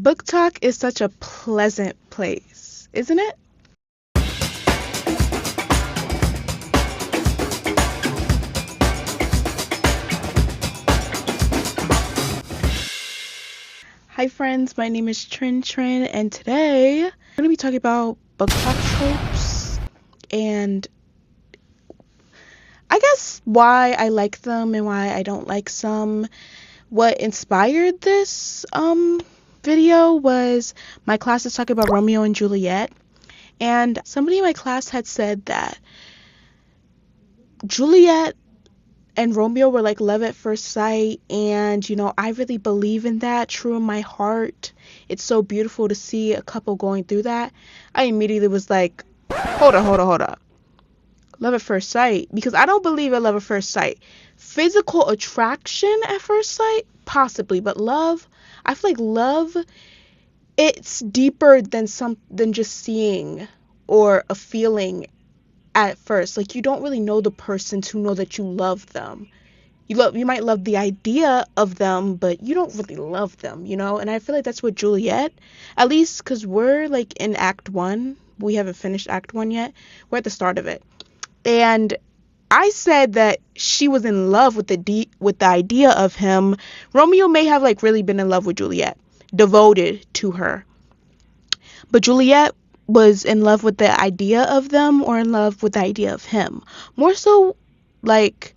Book talk is such a pleasant place, isn't it? Hi friends, my name is Trin, and today I'm going to be talking about book talk tropes and I guess why I like them and why I don't like some. What inspired this video was my class is talking about Romeo and Juliet, and somebody in my class had said that Juliet and Romeo were like love at first sight, and I really believe in that, true in my heart. It's so beautiful to see a couple going through that. I immediately was like, hold up. Love at first sight, because I don't believe in love at first sight. Physical attraction at first sight, possibly, but love, I feel like love, it's deeper than just seeing or a feeling at first. Like, you don't really know the person to know that you love them. You might love the idea of them, but you don't really love them, and I feel like that's what Juliet, at least because we're like in act 1, we haven't finished act 1 yet, we're at the start of it, and I said that she was in love with the idea of him. Romeo may have like really been in love with Juliet, devoted to her, but Juliet was in love with the idea of them, or in love with the idea of him. More so like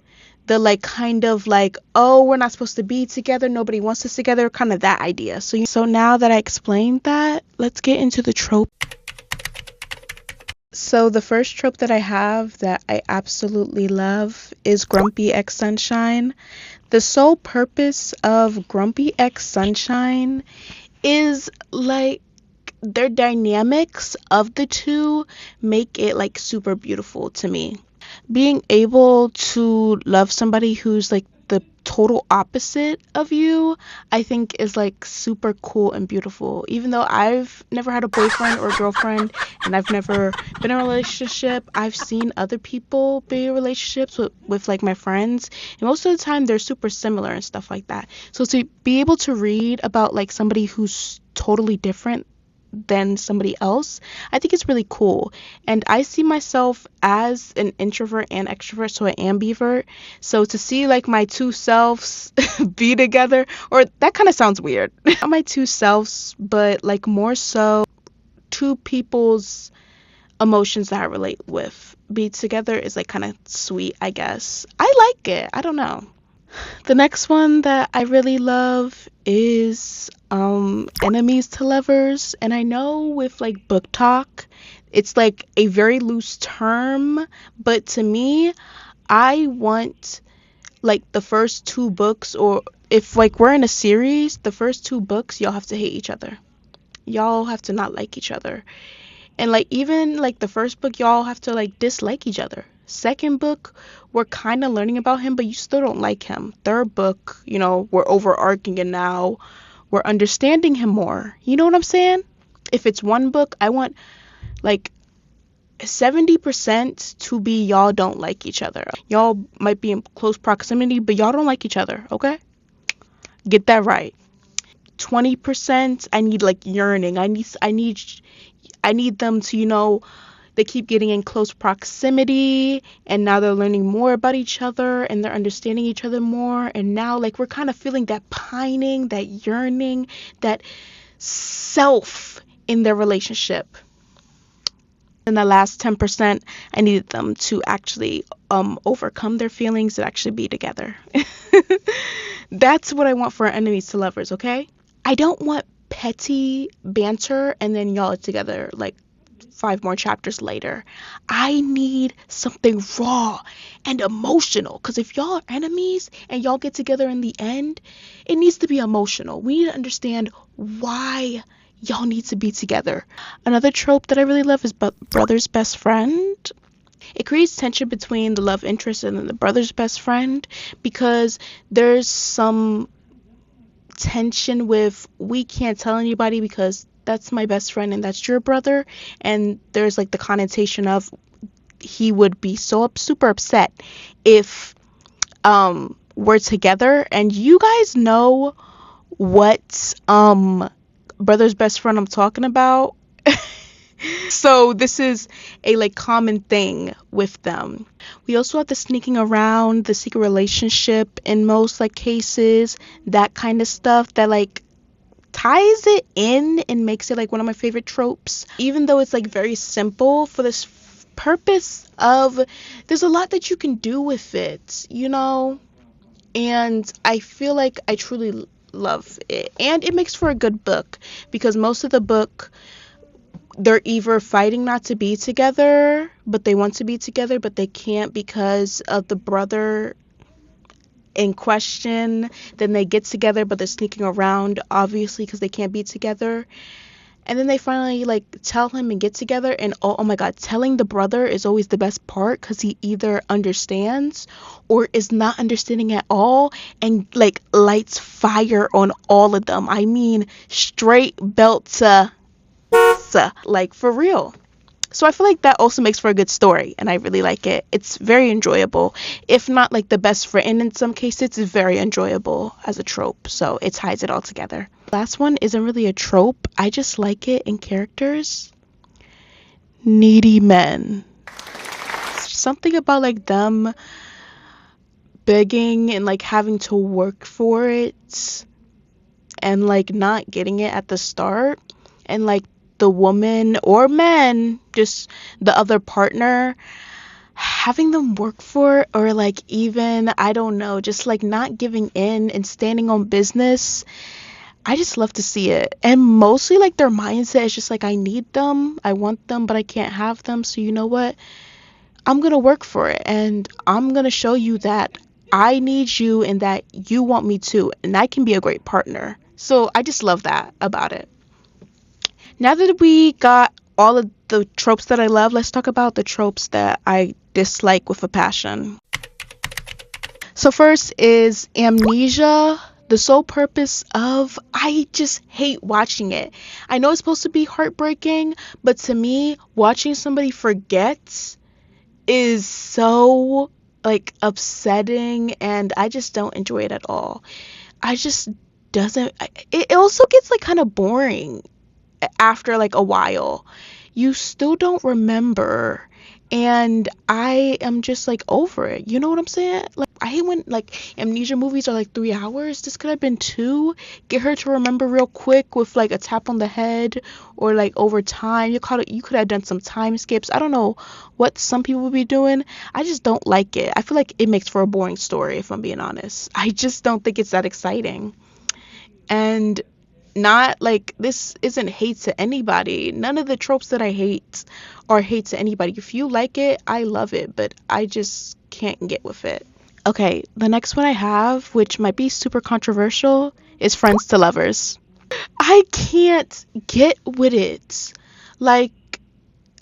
the like kind of like, oh, we're not supposed to be together, nobody wants us together, kind of that idea. So now that I explained that, let's get into the trope. So the first trope that I have that I absolutely love is Grumpy X Sunshine. The sole purpose of Grumpy X Sunshine is like their dynamics of the two make it like super beautiful to me. Being able to love somebody who's like the total opposite of you, I think is like super cool and beautiful. Even though I've never had a boyfriend or girlfriend and I've never been in a relationship, I've seen other people be in relationships with like my friends, and most of the time they're super similar and stuff like that. So to be able to read about like somebody who's totally different than somebody else, I think it's really cool. And I see myself as an introvert and extrovert, so an ambivert. So to see like my two selves be together, or that kind of sounds weird, not my two selves, but like more so two people's emotions that I relate with be together is like kind of sweet, I guess. I like it. I don't know. The next one that I really love is enemies to lovers. And I know with like book talk, it's like a very loose term, but to me, I want like the first 2 books, or if like we're in a series, the first 2 books, y'all have to hate each other. Y'all have to not like each other. And like even like the first book, y'all have to like dislike each other. Second book, we're kind of learning about him, but you still don't like him. Third book, we're overarching, and now we're understanding him more. You know what I'm saying? If it's one book, I want like 70% to be y'all don't like each other. Y'all might be in close proximity, but y'all don't like each other, okay? Get that right. 20%, I need like yearning. I need them to, they keep getting in close proximity, and now they're learning more about each other, and they're understanding each other more, and now like we're kind of feeling that pining, that yearning, that self in their relationship. And the last 10%, I needed them to actually overcome their feelings and actually be together. That's what I want for enemies to lovers, okay? I don't want petty banter and then y'all are together like 5 more chapters later. I need something raw and emotional, because if y'all are enemies and y'all get together in the end, it needs to be emotional. We need to understand why y'all need to be together. Another trope that I really love is brother's best friend. It creates tension between the love interest and the brother's best friend, because there's some tension with, we can't tell anybody because that's my best friend and that's your brother, and there's like the connotation of he would be so super upset if we're together. And you guys know what brother's best friend I'm talking about. So this is a like common thing with them. We also have the sneaking around, the secret relationship in most like cases, that kind of stuff that like ties it in and makes it like one of my favorite tropes. Even though it's like very simple for this purpose of there's a lot that you can do with it, you know? And I feel like I truly love it. And it makes for a good book because most of the book they're either fighting not to be together, but they want to be together, but they can't because of the brother in question. Then they get together, but they're sneaking around, obviously, because they can't be together. And then they finally like tell him and get together. And oh my God, telling the brother is always the best part because he either understands or is not understanding at all and like lights fire on all of them. I mean, straight belt to like for real. So I feel like that also makes for a good story and I really like it. It's very enjoyable. If not like the best written in some cases, it's very enjoyable as a trope. So it ties it all together. Last one isn't really a trope. I just like it in characters. Needy men. Something about like them begging and like having to work for it and like not getting it at the start and like the woman or men, just the other partner having them work for it, or like even I don't know, just like not giving in and standing on business. I just love to see it. And mostly like their mindset is just like I need them, I want them, but I can't have them. So you know what? I'm going to work for it and I'm going to show you that I need you and that you want me too. And I can be a great partner. So I just love that about it. Now that we got all of the tropes that I love, let's talk about the tropes that I dislike with a passion. So first is amnesia. The sole purpose of I just hate watching it. I know it's supposed to be heartbreaking, but to me, watching somebody forget is so like upsetting and I just don't enjoy it at all. I just doesn't it also gets like kind of boring after like a while. You still don't remember and I am just like over it. You know what I'm saying? Like I hate when like amnesia movies are like 3 hours. This could have been two. Get her to remember real quick with like a tap on the head or like over time. You could have done some time skips. I don't know what some people would be doing. I just don't like it. I feel like it makes for a boring story if I'm being honest. I just don't think it's that exciting. And not like this isn't hate to anybody. None of the tropes that I hate are hate to anybody. If you like it, I love it, but I just can't get with it. Okay, the next one I have, which might be super controversial, is friends to lovers. I can't get with it. Like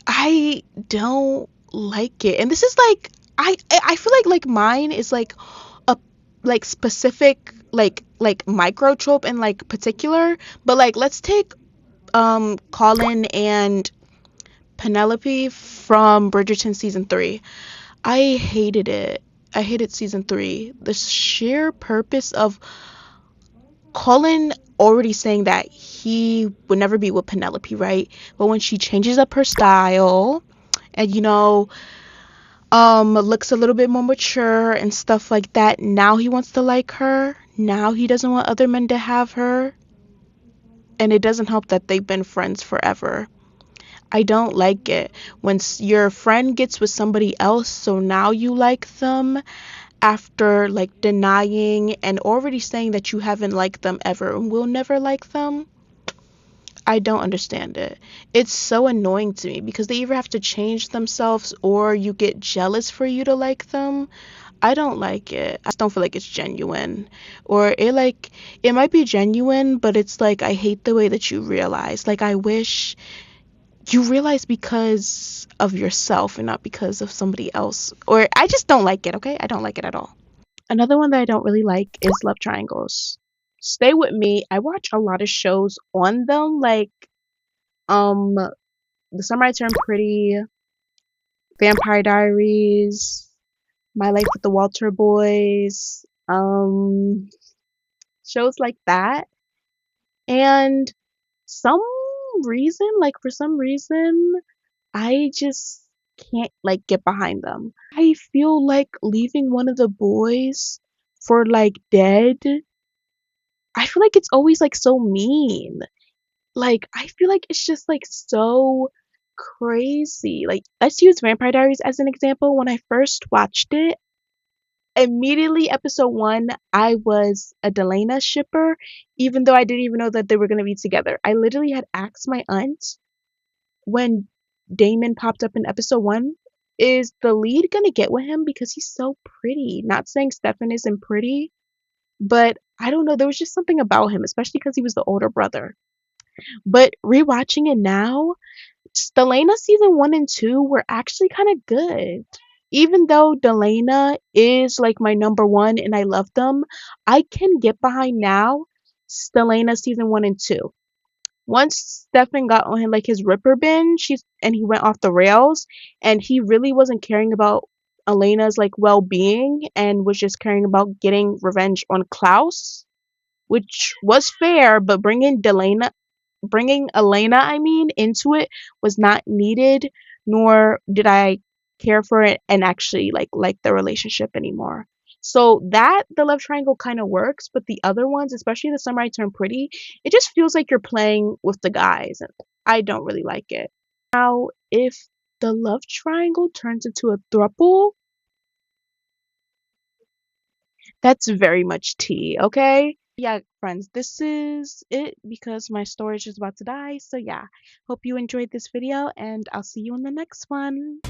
I don't like it. And this is like I feel like mine is like a like specific like micro trope in like particular, but like let's take Colin and Penelope from Bridgerton season 3. I hated it. I hated season 3. The sheer purpose of Colin already saying that he would never be with Penelope, right? But when she changes up her style and looks a little bit more mature and stuff like that, now he wants to like her. Now he doesn't want other men to have her. And it doesn't help that they've been friends forever. I don't like it when your friend gets with somebody else, so now you like them after like denying and already saying that you haven't liked them ever and will never like them. I don't understand it. It's so annoying to me because they either have to change themselves or you get jealous for you to like them. I don't like it. I just don't feel like it's genuine. Or it might be genuine, but it's like I hate the way that you realize. Like I wish you realize because of yourself and not because of somebody else. Or I just don't like it, okay? I don't like it at all. Another one that I don't really like is love triangles. Stay with me. I watch a lot of shows on them, like um The Summer I Turned Pretty, Vampire Diaries, My Life with the Walter Boys, shows like that. And some reason, like for some reason, I just can't like get behind them. I feel like leaving one of the boys for like dead. I feel like it's always like so mean. Like I feel like it's just like so crazy. Like let's use Vampire Diaries as an example. When I first watched it, immediately episode 1, I was a Delana shipper, even though I didn't even know that they were gonna be together. I literally had asked my aunt when Damon popped up in episode 1, is the lead gonna get with him because he's so pretty? Not saying Stefan isn't pretty, but I don't know, there was just something about him, especially because he was the older brother. But rewatching it now, Stelena season 1 and 2 were actually kind of good. Even though Delana is like my number one and I love them, I can get behind now Stelena season 1 and 2. Once Stefan got on him like his Ripper binge, and he went off the rails, and he really wasn't caring about Elena's like well-being and was just caring about getting revenge on Klaus, which was fair, but bringing Elena, I mean, into it was not needed, nor did I care for it and actually like the relationship anymore. So that the love triangle kind of works, but the other ones, especially the Summer I Turned Pretty, it just feels like you're playing with the guys, and I don't really like it. Now, if the love triangle turns into a throuple, that's very much tea, okay? Yeah, friends, this is it because my storage is about to die. So yeah, hope you enjoyed this video and I'll see you in the next one.